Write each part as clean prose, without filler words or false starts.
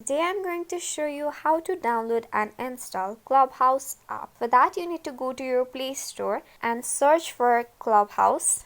Today I'm going to show you how to download and install Clubhouse app. For that you need to go to your Play Store and search for Clubhouse.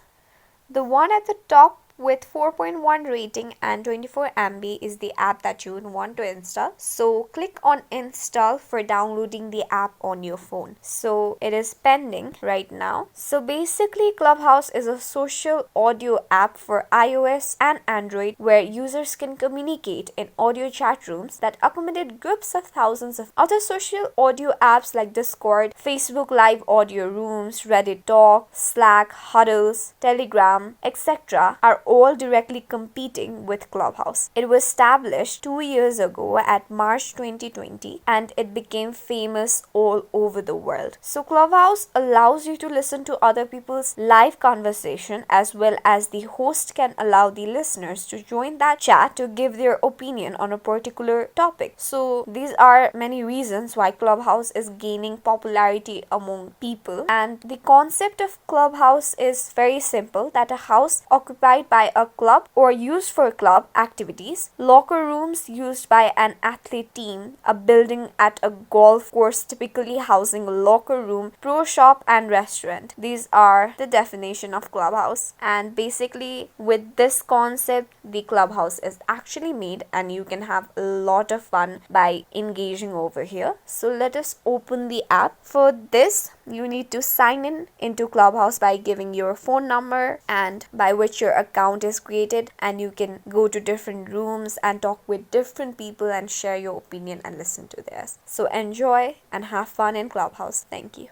The one at the top with 4.1 rating and 24 MB is the app that you would want to install. So click on install for downloading the app on your phone. So it is pending right now. So basically Clubhouse is a social audio app for iOS and Android where users can communicate in audio chat rooms that accommodate groups of thousands of other social audio apps like Discord, Facebook Live audio rooms, Reddit Talk, Slack, Huddles, Telegram, etc. are all directly competing with Clubhouse. It was established 2 years ago at March 2020 and it became famous all over the world. So Clubhouse allows you to listen to other people's live conversation as well as the host can allow the listeners to join that chat to give their opinion on a particular topic. So these are many reasons why Clubhouse is gaining popularity among people, and the concept of Clubhouse is very simple, that a house occupied by a club or used for club activities, locker rooms used by an athlete team, a building at a golf course typically housing a locker room, pro shop and restaurant. These are the definition of Clubhouse, and basically with this concept the Clubhouse is actually made and you can have a lot of fun by engaging over here. So let us open the app. For this you need to sign in into Clubhouse by giving your phone number and by which your account is created, and you can go to different rooms and talk with different people and share your opinion and listen to theirs. So enjoy and have fun in Clubhouse. Thank you.